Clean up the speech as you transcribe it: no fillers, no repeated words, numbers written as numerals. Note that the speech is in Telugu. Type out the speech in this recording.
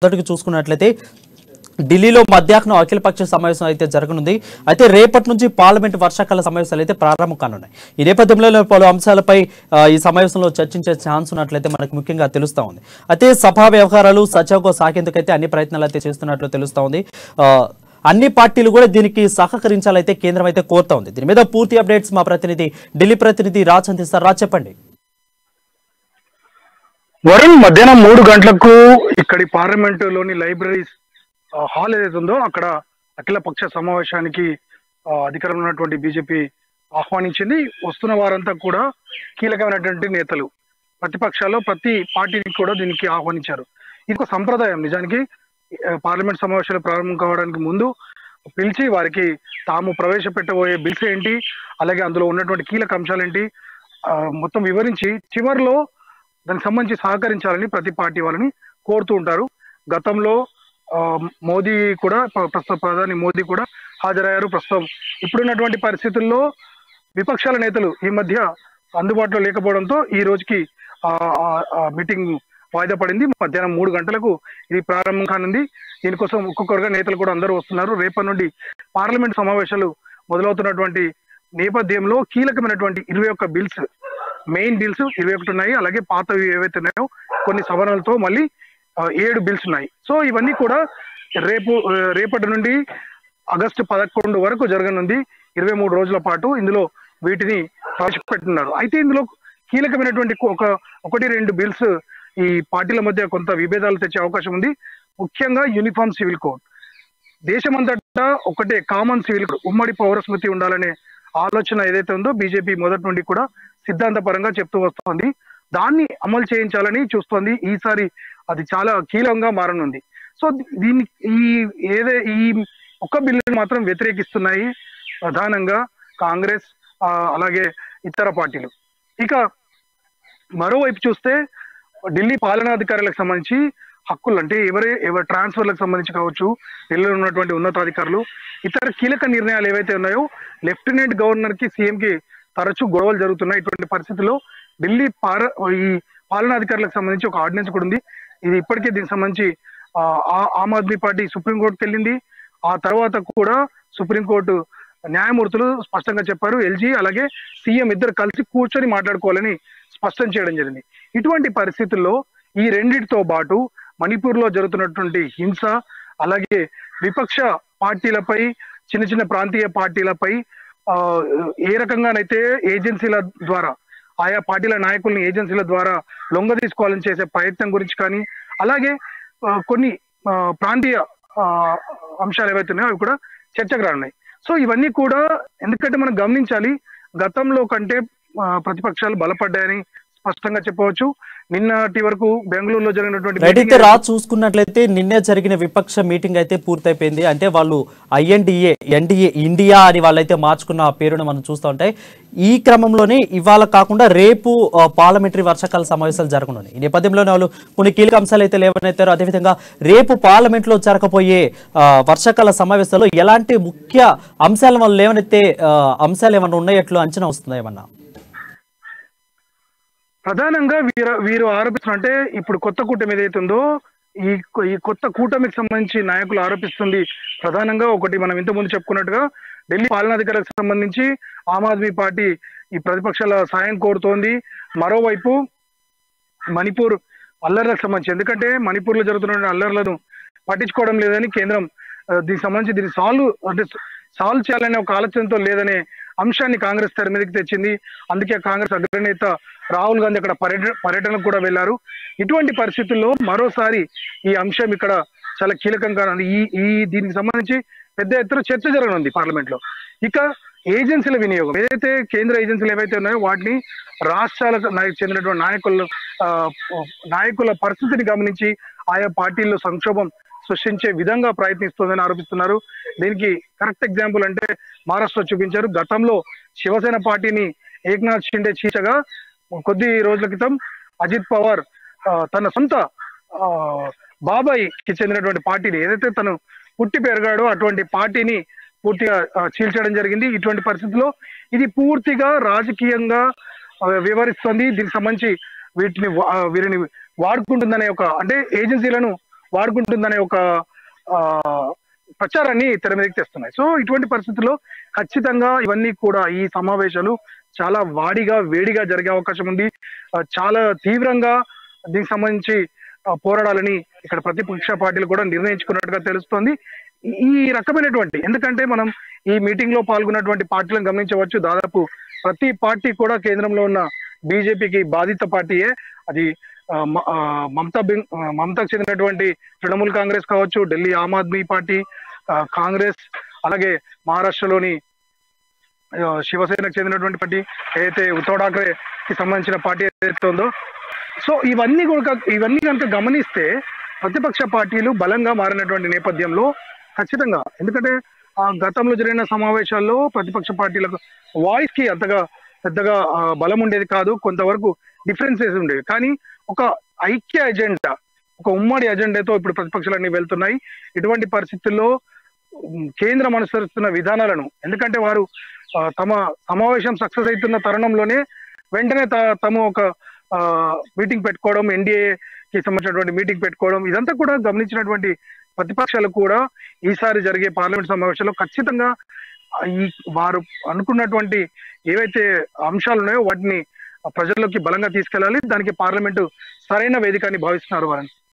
మొదటికి చూసుకున్నట్లయితే ఢిల్లీలో మధ్యాహ్నం అఖిలపక్ష సమావేశం అయితే జరగనుంది. అయితే రేపటి నుంచి పార్లమెంట్ వర్షాకాల సమావేశాలు అయితే ప్రారంభం కానున్నాయి. ఈ నేపథ్యంలో పలు అంశాలపై ఈ సమావేశంలో చర్చించే ఛాన్స్ ఉన్నట్లయితే మనకు ముఖ్యంగా తెలుస్తా ఉంది. అయితే సభా వ్యవహారాలు సజావుగా సాగేందుకైతే అన్ని ప్రయత్నాలు అయితే చేస్తున్నట్లు తెలుస్తా ఉంది. అన్ని పార్టీలు కూడా దీనికి సహకరించాలైతే కేంద్రం అయితే కోరుతా ఉంది. దీని మీద పూర్తి అప్డేట్స్ మా ప్రతినిధి ఢిల్లీ ప్రతినిధి రాజ్ అందిస్తారు. రాజ్ చెప్పండి. వరుణ్, మధ్యాహ్నం 3 గంటలకు ఇక్కడి పార్లమెంటులోని లైబ్రరీస్ హాల్ ఏదైతే ఉందో అక్కడ అఖిల పక్ష సమావేశానికి అధికారంలో ఉన్నటువంటి బీజేపీ ఆహ్వానించింది. వస్తున్న వారంతా కూడా కీలకమైనటువంటి నేతలు, ప్రతిపక్షాల్లో ప్రతి పార్టీని కూడా దీనికి ఆహ్వానించారు. ఇది ఒక సంప్రదాయం. నిజానికి పార్లమెంట్ సమావేశాలు ప్రారంభం కావడానికి ముందు పిలిచి వారికి తాము ప్రవేశపెట్టబోయే బిల్స్ ఏంటి, అలాగే అందులో ఉన్నటువంటి కీలక అంశాలు ఏంటి మొత్తం వివరించి చివరిలో దానికి సంబంధించి సహకరించాలని ప్రతి పార్టీ వాళ్ళని కోరుతూ ఉంటారు. గతంలో మోదీ కూడా, ప్రస్తుత ప్రధాని మోదీ కూడా హాజరయ్యారు. ప్రస్తుతం ఇప్పుడున్నటువంటి పరిస్థితుల్లో విపక్షాల నేతలు ఈ మధ్య అందుబాటులో లేకపోవడంతో ఈ రోజుకి మీటింగ్ వాయిదా పడింది. మధ్యాహ్నం 3 గంటలకు ఇది ప్రారంభం కానుంది. దీనికోసం ఒక్కొక్కరుగా నేతలు కూడా అందరూ వస్తున్నారు. రేపటి నుండి పార్లమెంట్ సమావేశాలు మొదలవుతున్నటువంటి నేపథ్యంలో కీలకమైనటువంటి 21 బిల్స్, మెయిన్ బిల్స్ 21 ఉన్నాయి. అలాగే పాతవి ఏవైతే ఉన్నాయో కొన్ని సవరణలతో మళ్ళీ 7 బిల్స్ ఉన్నాయి. సో ఇవన్నీ కూడా రేపటి నుండి ఆగస్టు 11 వరకు జరగనుంది. 23 రోజుల పాటు ఇందులో వీటిని ప్రవేశపెట్టున్నారు. అయితే ఇందులో కీలకమైనటువంటి 1-2 బిల్స్ ఈ పార్టీల మధ్య కొంత విభేదాలు తెచ్చే అవకాశం ఉంది. ముఖ్యంగా యూనిఫామ్ సివిల్ కోడ్, దేశమంతటా ఒకటే కామన్ సివిల్ కోడ్, ఉమ్మడి పౌర స్మృతి ఉండాలనే ఆలోచన ఏదైతే ఉందో బీజేపీ మొదటి నుండి కూడా సిద్ధాంతపరంగా చెప్తూ వస్తోంది. దాన్ని అమలు చేయించాలని చూస్తోంది. ఈసారి అది చాలా కీలకంగా మారనుంది. సో దీన్ని ఈ ఒక్క బిల్లుని మాత్రం వ్యతిరేకిస్తున్నాయి ప్రధానంగా కాంగ్రెస్, అలాగే ఇతర పార్టీలు. ఇక మరోవైపు చూస్తే ఢిల్లీ పాలనాధికారులకు సంబంధించి హక్కులు, అంటే ఎవరి ట్రాన్స్ఫర్లకు సంబంధించి కావచ్చు, ఢిల్లీలో ఉన్నటువంటి ఉన్నతాధికారులు, ఇతర కీలక నిర్ణయాలు ఏవైతే ఉన్నాయో లెఫ్టినెంట్ గవర్నర్ కి, సీఎం కి తరచూ గొడవలు జరుగుతున్నాయి. ఇటువంటి పరిస్థితుల్లో ఢిల్లీ ఈ పాలనాధికారులకు సంబంధించి ఒక ఆర్డినెన్స్ కూడా ఉంది. ఇది ఇప్పటికే దీనికి సంబంధించి ఆమ్ ఆద్మీ పార్టీ సుప్రీంకోర్టుకి వెళ్ళింది. ఆ తర్వాత కూడా సుప్రీంకోర్టు న్యాయమూర్తులు స్పష్టంగా చెప్పారు, ఎల్జీ అలాగే సీఎం ఇద్దరు కలిసి కూర్చొని మాట్లాడుకోవాలని స్పష్టం చేయడం జరిగింది. ఇటువంటి పరిస్థితుల్లో ఈ రెండింటితో పాటు మణిపూర్ లో జరుగుతున్నటువంటి హింస, అలాగే విపక్ష పార్టీలపై, చిన్న చిన్న ప్రాంతీయ పార్టీలపై ఏ రకంగానైతే ఏజెన్సీల ద్వారా, ఆయా పార్టీల నాయకుల్ని ఏజెన్సీల ద్వారా లొంగ తీసుకోవాలని చేసే ప్రయత్నం గురించి కానీ, అలాగే కొన్ని ప్రాంతీయ అంశాలు ఏవైతే ఉన్నాయో అవి కూడా చర్చకు రానున్నాయి. సో ఇవన్నీ కూడా ఎందుకంటే మనం గమనించాలి, గతంలో కంటే ప్రతిపక్షాలు బలపడ్డాయని స్పష్టంగా చెప్పవచ్చు. నిన్నటి వరకు బెంగళూరులో జరిగినటువంటి రాజు చూసుకున్నట్లయితే నిన్నే జరిగిన విపక్ష మీటింగ్ అయితే పూర్తయిపోయింది. అంటే వాళ్ళు ఎన్డీఏ ఇండియా అని వాళ్ళైతే మార్చుకున్న పేరును మనం చూస్తూ ఉంటాయి. ఈ క్రమంలోనే ఇవాళ కాకుండా రేపు పార్లమెంటరీ వర్షాకాల సమావేశాలు జరగనున్నాయి. ఈ నేపథ్యంలోనే వాళ్ళు కొన్ని కీలక అంశాలు అయితే లేవనెత్తారు. అదేవిధంగా రేపు పార్లమెంట్ లో జరగబోయే వర్షాకాల సమావేశాల్లో ఎలాంటి ముఖ్య అంశాలు వాళ్ళు లేవనెత్తే అంశాలు ఏమన్నా ఉన్నాయట్లు అంచనా వస్తుందా ఏమన్నా? ప్రధానంగా వీరు ఆరోపిస్తున్నట్టే ఇప్పుడు కొత్త కూటమి ఏదైతే ఉందో ఈ కొత్త కూటమికి సంబంధించి నాయకులు ఆరోపిస్తుంది ప్రధానంగా ఒకటి, మనం ఇంతకుముందు చెప్పుకున్నట్టుగా ఢిల్లీ పాలనాధికారులకు సంబంధించి ఆమ్ ఆద్మీ పార్టీ ఈ ప్రతిపక్షాల సాయం కోరుతోంది. మరోవైపు మణిపూర్ అల్లర్లకు సంబంధించి, ఎందుకంటే మణిపూర్ లో జరుగుతున్న అల్లర్లను పట్టించుకోవడం లేదని కేంద్రం దీనికి సంబంధించి దీన్ని సాల్వ్ చేయాలనే ఒక ఆలోచనతో లేదనే అంశాన్ని కాంగ్రెస్ తెర మీదకి తెచ్చింది. అందుకే కాంగ్రెస్ అగ్రనేత రాహుల్ గాంధీ అక్కడ పర్యటనకు కూడా వెళ్లారు. ఇటువంటి పరిస్థితుల్లో మరోసారి ఈ అంశం ఇక్కడ చాలా కీలకంగా ఉంది. దీనికి సంబంధించి పెద్ద ఎత్తున చర్చ జరగనుంది పార్లమెంట్ లో. ఇక ఏజెన్సీల వినియోగం, ఏదైతే కేంద్ర ఏజెన్సీలు ఏవైతే ఉన్నాయో వాటిని రాష్ట్రాలకు చెందినటువంటి నాయకుల పరిస్థితిని గమనించి ఆయా పార్టీల్లో సంక్షోభం సృష్టించే విధంగా ప్రయత్నిస్తోందని ఆరోపిస్తున్నారు. దీనికి కరెక్ట్ ఎగ్జాంపుల్ అంటే మహారాష్ట్ర చూపించారు. గతంలో శివసేన పార్టీని ఏక్నాథ్ షిండే చీచగా కొద్ది రోజుల క్రితం అజిత్ పవార్ తన సొంత బాబాయ్ కి చెందినటువంటి పార్టీని, ఏదైతే తను పుట్టి పెరిగాడో అటువంటి పార్టీని పూర్తిగా చీల్చడం జరిగింది. ఇటువంటి పరిస్థితుల్లో ఇది పూర్తిగా రాజకీయంగా వివరిస్తుంది. దీనికి సంబంధించి వీరిని వాడుకుంటుందనే ఒక, అంటే ఏజెన్సీలను వాడుకుంటుందనే ఒక ఆ ప్రచారాన్ని తెర మీదకి తెస్తున్నాయి. సో ఇటువంటి పరిస్థితుల్లో ఖచ్చితంగా ఇవన్నీ కూడా ఈ సమావేశాలు చాలా వేడిగా జరిగే అవకాశం ఉంది. చాలా తీవ్రంగా దీనికి సంబంధించి పోరాడాలని ఇక్కడ ప్రతిపక్ష పార్టీలు కూడా నిర్ణయించుకున్నట్టుగా తెలుస్తోంది. ఈ రకమైనటువంటి, ఎందుకంటే మనం ఈ మీటింగ్ లో పాల్గొన్నటువంటి పార్టీలను గమనించవచ్చు. దాదాపు ప్రతి పార్టీ కూడా కేంద్రంలో ఉన్న బీజేపీకి బాధిత పార్టీయే. అది మమతాకు చెందినటువంటి తృణమూల్ కాంగ్రెస్ కావచ్చు, ఢిల్లీ ఆమ్ ఆద్మీ పార్టీ కాంగ్రెస్, అలాగే మహారాష్ట్రలోని శివసేనకు చెందినటువంటి పార్టీ ఏదైతే ఉద్ధవ్ ఠాక్రే కి సంబంధించిన పార్టీ ఏదైతే ఉందో. సో ఇవన్నీ కనుక గమనిస్తే ప్రతిపక్ష పార్టీలు బలంగా మారినటువంటి నేపథ్యంలో ఖచ్చితంగా, ఎందుకంటే గతంలో జరిగిన సమావేశాల్లో ప్రతిపక్ష పార్టీలకు వాయిస్ కి అంతగా పెద్దగా బలం ఉండేది కాదు, కొంతవరకు డిఫరెన్సెస్ ఉండేవి. కానీ ఒక ఐక్య ఎజెండా, ఒక ఉమ్మడి ఎజెండాతో ఇప్పుడు ప్రతిపక్షాలన్నీ వెళ్తున్నాయి. ఇటువంటి పరిస్థితుల్లో కేంద్రం అనుసరిస్తున్న విధానాలను, ఎందుకంటే వారు తమ సమావేశం సక్సెస్ అవుతున్న తరుణంలోనే వెంటనే తమ ఒక మీటింగ్ పెట్టుకోవడం, ఎన్డీఏకి సంబంధించినటువంటి మీటింగ్ పెట్టుకోవడం, ఇదంతా కూడా గమనించినటువంటి ప్రతిపక్షాలు కూడా ఈసారి జరిగే పార్లమెంట్ సమావేశంలో ఖచ్చితంగా వారు అనుకున్నటువంటి ఏవైతే అంశాలు ఉన్నాయో వాటిని ప్రజల్లోకి బలంగా తీసుకెళ్లాలి. దానికి పార్లమెంటు సరైన వేదిక అని భావిస్తున్నారు వారిని.